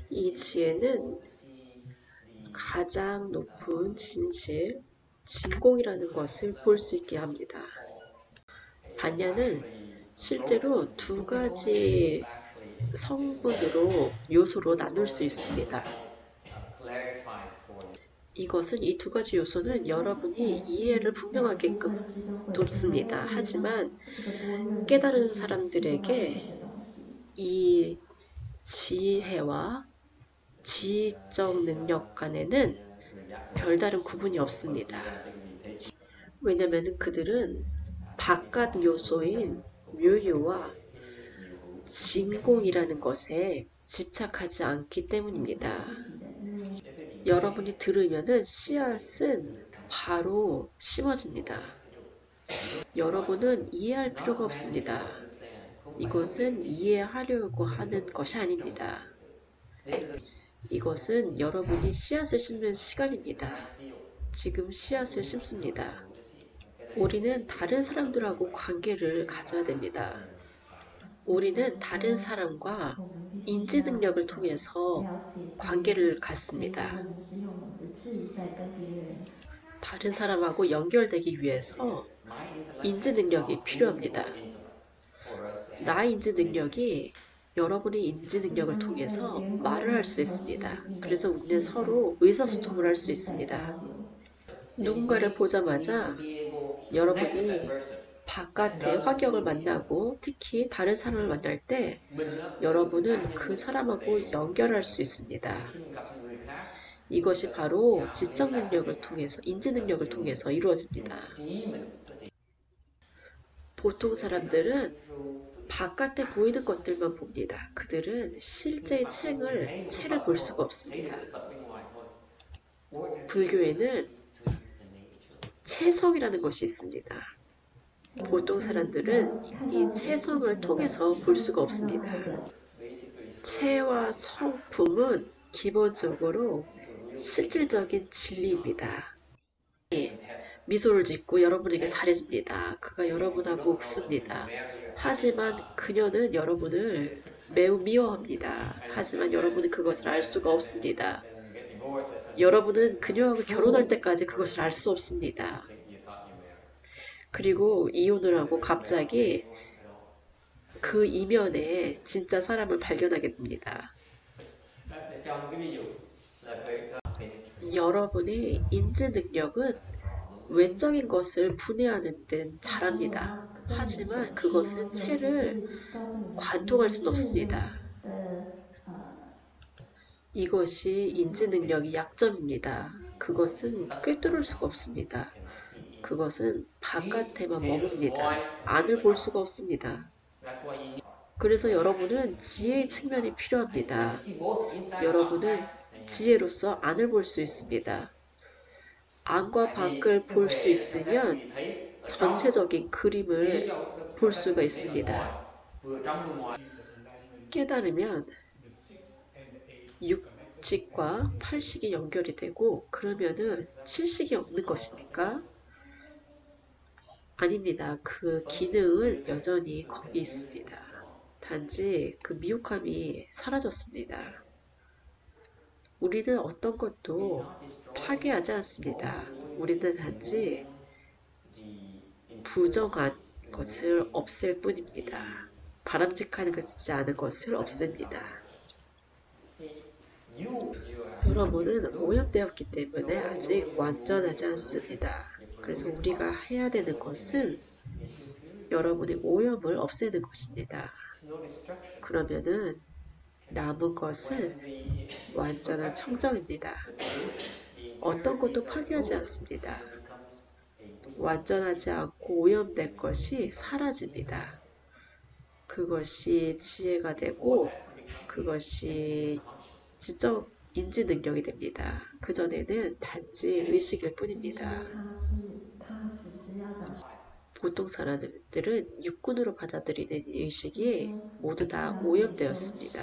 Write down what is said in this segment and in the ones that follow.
이 지혜는 가장 높은 진실, 진공이라는 것을 볼 수 있게 합니다. 반야는 실제로 두 가지 성분으로 요소로 나눌 수 있습니다. 이것은 이 두 가지 요소는 여러분이 이해를 분명하게끔 돕습니다. 하지만 깨달은 사람들에게 이 지혜와 지적 능력 간에는 별다른 구분이 없습니다. 왜냐하면 그들은 바깥 요소인 묘유와 진공이라는 것에 집착하지 않기 때문입니다. 여러분이 들으면은 씨앗은 바로 심어집니다. 여러분은 이해할 필요가 없습니다. 이것은 이해하려고 하는 것이 아닙니다. 이것은 여러분이 씨앗을 심는 시간입니다. 지금 씨앗을 심습니다. 우리는 다른 사람들하고 관계를 가져야 됩니다. 우리는 다른 사람과 인지 능력을 통해서 관계를 갖습니다. 다른 사람하고 연결되기 위해서 인지 능력이 필요합니다. 나 인지 능력이 여러분의 인지 능력을 통해서 말을 할 수 있습니다. 그래서 우리는 서로 의사소통을 할 수 있습니다. 누군가를 보자마자 여러분이 바깥의 환경을 만나고 특히 다른 사람을 만날 때 여러분은 그 사람하고 연결할 수 있습니다. 이것이 바로 지적 능력을 통해서, 인지 능력을 통해서 이루어집니다. 보통 사람들은 바깥에 보이는 것들만 봅니다. 그들은 실제의 채를 볼 수가 없습니다. 불교에는 채성이라는 것이 있습니다. 보통 사람들은 이 채성을 통해서 볼 수가 없습니다. 채와 성품은 기본적으로 실질적인 진리입니다. 미소를 짓고 여러분에게 잘해줍니다. 그가 여러분하고 웃습니다. 하지만 그녀는 여러분을 매우 미워합니다. 하지만 여러분은 그것을 알 수가 없습니다. 여러분은 그녀하고 결혼할 때까지 그것을 알 수 없습니다. 그리고 이혼을 하고 갑자기 그 이면에 진짜 사람을 발견하게 됩니다. 여러분의 인지 능력은 외적인 것을 분해하는 데는 잘합니다. 하지만 그것은 채를 관통할 수는 없습니다. 이것이 인지 능력의 약점입니다. 그것은 꿰뚫을 수가 없습니다. 그것은 바깥에만 머뭅니다. 안을 볼 수가 없습니다. 그래서 여러분은 지혜의 측면이 필요합니다. 여러분은 지혜로서 안을 볼 수 있습니다. 안과 밖을 볼 수 있으면 전체적인 그림을 볼 수가 있습니다. 깨달으면 육식과 팔식이 연결이 되고 그러면은 칠식이 없는 것입니까? 아닙니다. 그 기능은 여전히 거기 있습니다. 단지 그 미혹함이 사라졌습니다. 우리는 어떤 것도 파괴하지 않습니다. 우리는 단지 부정한 것을 없앨 뿐입니다. 바람직한 것이지 않은 것을 없앱니다. 여러분은 오염되었기 때문에 아직 완전하지 않습니다. 그래서 우리가 해야 되는 것은 여러분의 오염을 없애는 것입니다. 그러면은 남은 것은 완전한 청정입니다. 어떤 것도 파괴하지 않습니다. 완전하지 않고 오염된 것이 사라집니다. 그것이 지혜가 되고 그것이 지적 인지 능력이 됩니다. 그전에는 단지 의식일 뿐입니다. 보통 사람들은 육군으로 받아들이는 의식이 모두 다 오염되었습니다.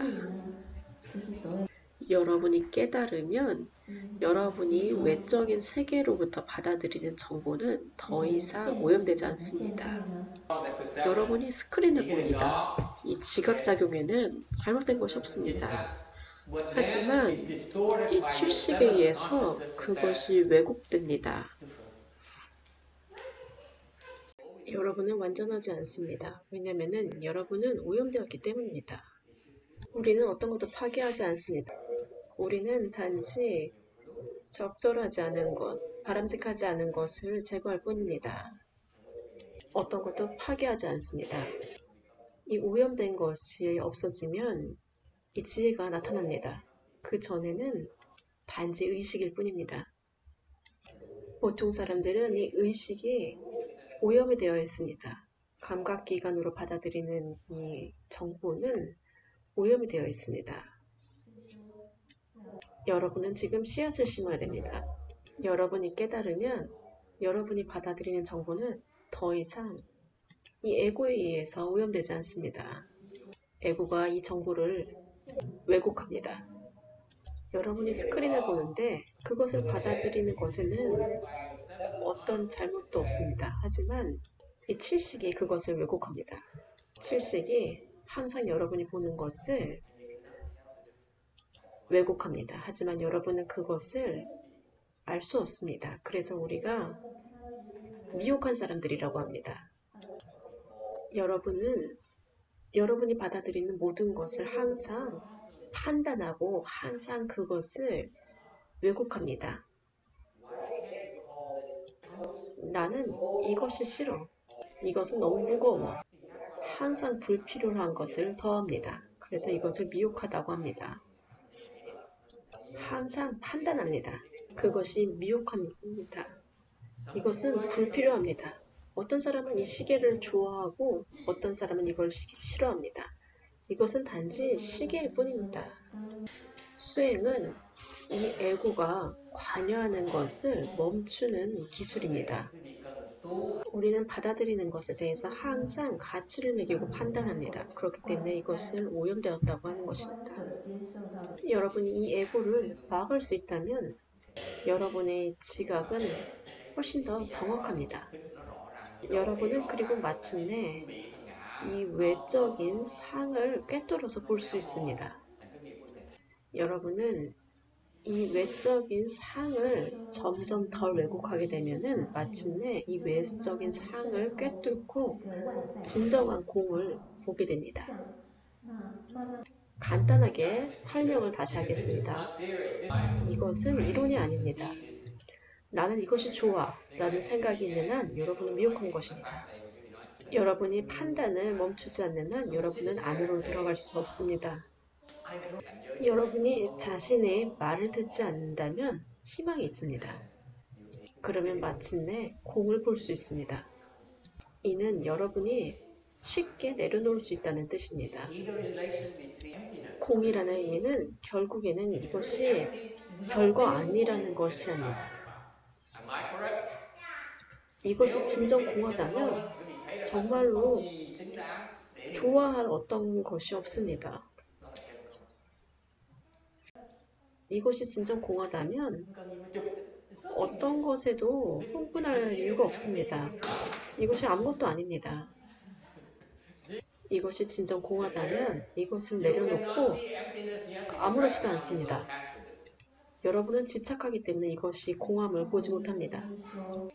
여러분이 깨달으면 여러분이 외적인 세계로부터 받아들이는 정보는 더 이상 오염되지 않습니다. 여러분이 스크린을 봅니다. 이 지각작용에는 잘못된 것이 없습니다. 하지만 이 칠식에 의해서 그것이 왜곡됩니다. 여러분은 완전하지 않습니다. 왜냐하면 여러분은 오염되었기 때문입니다. 우리는 어떤 것도 파괴하지 않습니다. 우리는 단지 적절하지 않은 것, 바람직하지 않은 것을 제거할 뿐입니다. 어떤 것도 파괴하지 않습니다. 이 오염된 것이 없어지면 이 지혜가 나타납니다. 그 전에는 단지 의식일 뿐입니다. 보통 사람들은 이 의식이 오염이 되어 있습니다. 감각기관으로 받아들이는 이 정보는 오염이 되어 있습니다. 여러분은 지금 씨앗을 심어야 됩니다. 여러분이 깨달으면 여러분이 받아들이는 정보는 더 이상 이 에고에 의해서 오염되지 않습니다. 에고가 이 정보를 왜곡합니다. 여러분이 스크린을 보는데 그것을 받아들이는 것에는 어떤 잘못도 없습니다. 하지만 이 칠식이 그것을 왜곡합니다. 칠식이 항상 여러분이 보는 것을 왜곡합니다. 하지만 여러분은 그것을 알 수 없습니다. 그래서 우리가 미혹한 사람들이라고 합니다. 여러분은 여러분이 받아들이는 모든 것을 항상 판단하고 항상 그것을 왜곡합니다. 나는 이것이 싫어. 이것은 너무 무거워. 항상 불필요한 것을 더합니다. 그래서 이것을 미혹하다고 합니다. 항상 판단합니다. 그것이 미혹합니다. 이것은 불필요합니다. 어떤 사람은 이 시계를 좋아하고 어떤 사람은 이걸 싫어합니다. 이것은 단지 시계일 뿐입니다. 수행은 이 에고가 관여하는 것을 멈추는 기술입니다. 우리는 받아들이는 것에 대해서 항상 가치를 매기고 판단합니다. 그렇기 때문에 이것을 오염되었다고 하는 것입니다. 여러분이 이 에고를 막을 수 있다면 여러분의 지각은 훨씬 더 정확합니다. 여러분은 그리고 마침내 이 외적인 상을 꿰뚫어서 볼 수 있습니다. 여러분은 이 외적인 상을 점점 덜 왜곡하게 되면은 마침내 이 외적인 상을 꿰뚫고 진정한 공을 보게 됩니다. 간단하게 설명을 다시 하겠습니다. 이것은 이론이 아닙니다. 나는 이것이 좋아 라는 생각이 있는 한 여러분은 미혹한 것입니다. 여러분이 판단을 멈추지 않는 한 여러분은 안으로 들어갈 수 없습니다. 여러분이 자신의 말을 듣지 않는다면 희망이 있습니다. 그러면 마침내 공을 볼 수 있습니다. 이는 여러분이 쉽게 내려놓을 수 있다는 뜻입니다. 공이라는 의미는 결국에는 이것이 별거 아니라는 것이 아닙니다. 이것이 진정 공하다면 정말로 좋아할 어떤 것이 없습니다. 이것이 진정 공하다면 어떤 것에도 흥분할 이유가 없습니다. 이것이 아무것도 아닙니다. 이것이 진정 공하다면 이것을 내려놓고 아무렇지도 않습니다. 여러분은 집착하기 때문에 이것이 공함을 보지 못합니다.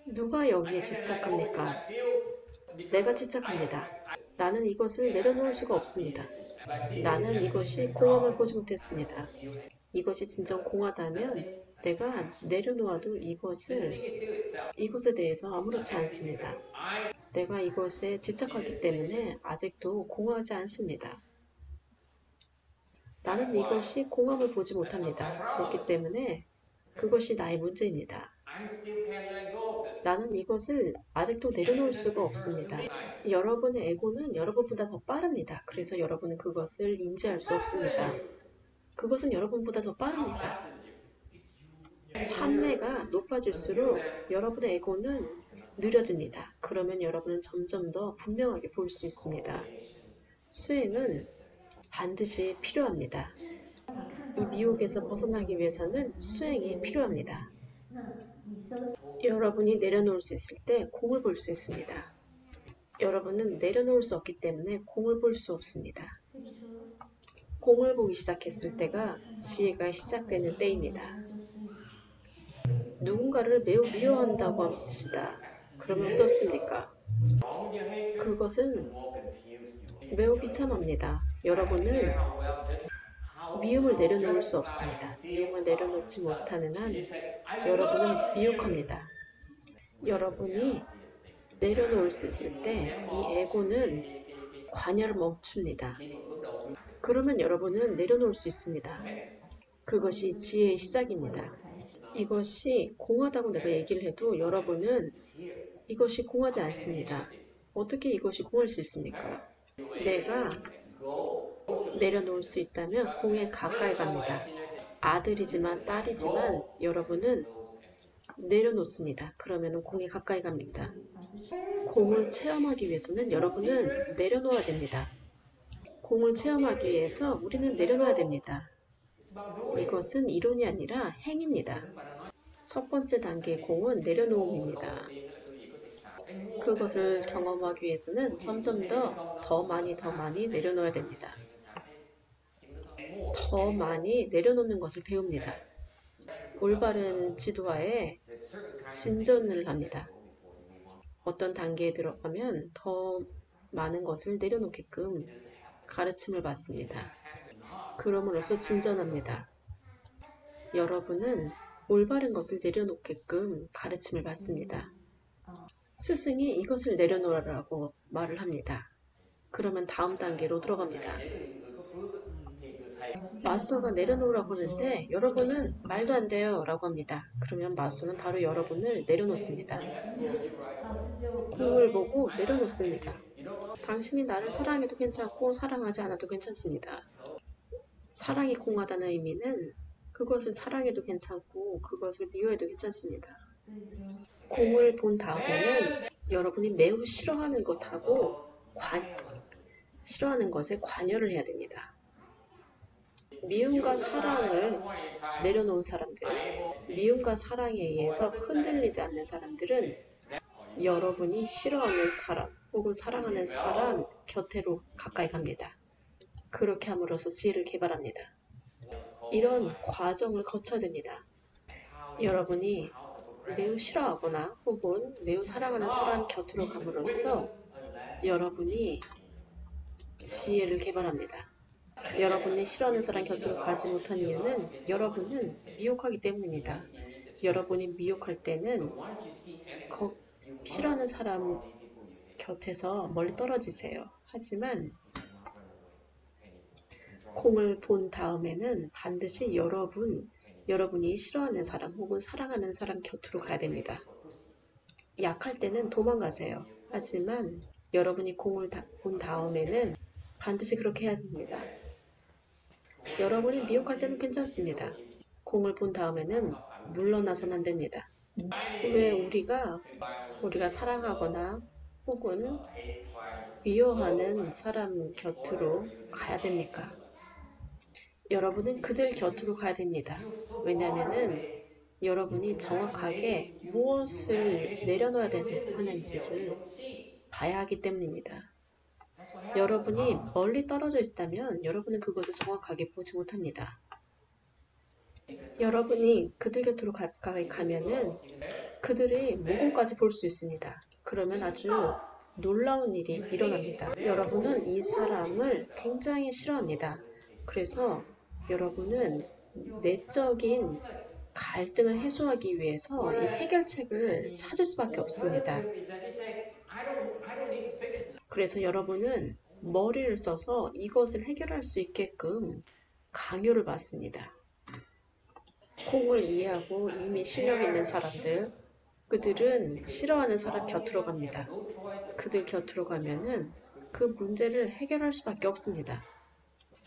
누가 여기에 집착합니까? 내가 집착합니다. 나는 이것을 내려놓을 수가 없습니다. 나는 이것이 공함을 보지 못했습니다. 이것이 진정 공하다면 내가 내려놓아도 이것에 대해서 아무렇지 않습니다. 내가 이것에 집착하기 때문에 아직도 공하지 않습니다. 나는 이것이 공함을 보지 못합니다. 그렇기 때문에 그것이 나의 문제입니다. 나는 이것을 아직도 내려놓을 수가 없습니다. 여러분의 에고는 여러분보다 더 빠릅니다. 그래서 여러분은 그것을 인지할 수 없습니다. 그것은 여러분보다 더 빠릅니다. 산매가 높아질수록 여러분의 에고는 느려집니다. 그러면 여러분은 점점 더 분명하게 볼 수 있습니다. 수행은 반드시 필요합니다. 이 미혹에서 벗어나기 위해서는 수행이 필요합니다. 여러분이 내려놓을 수 있을 때 공을 볼 수 있습니다. 여러분은 내려놓을 수 없기 때문에 공을 볼 수 없습니다. 공을 보기 시작했을 때가 지혜가 시작되는 때입니다. 누군가를 매우 미워한다고 합시다. 그러면 어떻습니까? 그것은 매우 비참합니다. 여러분은 미움을 내려놓을 수 없습니다. 미움을 내려놓지 못하는 한 여러분은 미혹합니다. 여러분이 내려놓을 수 있을 때 이 에고는 관여를 멈춥니다. 그러면 여러분은 내려놓을 수 있습니다. 그것이 지혜의 시작입니다. 이것이 공하다고 내가 얘기를 해도 여러분은 이것이 공하지 않습니다. 어떻게 이것이 공할 수 있습니까? 내가 내려놓을 수 있다면 공에 가까이 갑니다. 아들이지만 딸이지만 여러분은 내려놓습니다. 그러면 공에 가까이 갑니다. 공을 체험하기 위해서는 여러분은 내려놓아야 됩니다. 공을 체험하기 위해서 우리는 내려놔야 됩니다. 이것은 이론이 아니라 행입니다. 첫 번째 단계의 공은 내려놓음입니다. 그것을 경험하기 위해서는 점점 더 많이 내려놓아야 됩니다. 더 많이 내려놓는 것을 배웁니다. 올바른 지도하에 진전을 합니다. 어떤 단계에 들어가면 더 많은 것을 내려놓게끔 가르침을 받습니다. 그럼으로써 진전합니다. 여러분은 올바른 것을 내려놓게끔 가르침을 받습니다. 스승이 이것을 내려놓으라고 말을 합니다. 그러면 다음 단계로 들어갑니다. 마스터가 내려놓으라고 하는데 여러분은 말도 안 돼요 라고 합니다. 그러면 마스터는 바로 여러분을 내려놓습니다. 공을 보고 내려놓습니다. 당신이 나를 사랑해도 괜찮고 사랑하지 않아도 괜찮습니다. 사랑이 공하다는 의미는 그것을 사랑해도 괜찮고 그것을 미워해도 괜찮습니다. 공을 본 다음에는 여러분이 매우 싫어하는 것하고 싫어하는 것에 관여를 해야 됩니다. 미움과 사랑을 내려놓은 사람들, 미움과 사랑에 의해서 흔들리지 않는 사람들은 여러분이 싫어하는 사람 혹은 사랑하는 사람 곁으로 가까이 갑니다. 그렇게 함으로써 지혜를 개발합니다. 이런 과정을 거쳐야 됩니다. 여러분이 매우 싫어하거나 혹은 매우 사랑하는 사람 곁으로 감으로써 여러분이 지혜를 개발합니다. 여러분이 싫어하는 사람 곁으로 가지 못한 이유는 여러분은 미혹하기 때문입니다. 여러분이 미혹할 때는 싫어하는 사람 곁에서 멀리 떨어지세요. 하지만 공을 본 다음에는 반드시 여러분이 싫어하는 사람 혹은 사랑하는 사람 곁으로 가야 됩니다. 약할 때는 도망가세요. 하지만 여러분이 공을 본 다음에는 반드시 그렇게 해야 됩니다. 여러분이 미혹할 때는 괜찮습니다. 공을 본 다음에는 물러나서는 안 됩니다. 왜 우리가 사랑하거나 혹은 미워하는 사람 곁으로 가야 됩니까? 여러분은 그들 곁으로 가야 됩니다. 왜냐하면 여러분이 정확하게 무엇을 내려놓아야 하는지를 봐야 하기 때문입니다. 여러분이 멀리 떨어져 있다면 여러분은 그것을 정확하게 보지 못합니다. 여러분이 그들 곁으로 가까이 가면은 그들의 모공까지 볼 수 있습니다. 그러면 아주 놀라운 일이 일어납니다. 여러분은 이 사람을 굉장히 싫어합니다. 그래서 여러분은 내적인 갈등을 해소하기 위해서 이 해결책을 찾을 수밖에 없습니다. 그래서 여러분은 머리를 써서 이것을 해결할 수 있게끔 강요를 받습니다. 공을 이해하고 이미 실력 있는 사람들, 그들은 싫어하는 사람 곁으로 갑니다. 그들 곁으로 가면은 그 문제를 해결할 수밖에 없습니다.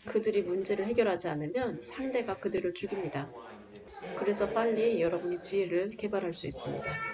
그들이 문제를 해결하지 않으면 상대가 그들을 죽입니다. 그래서 빨리 여러분이 지혜를 개발할 수 있습니다.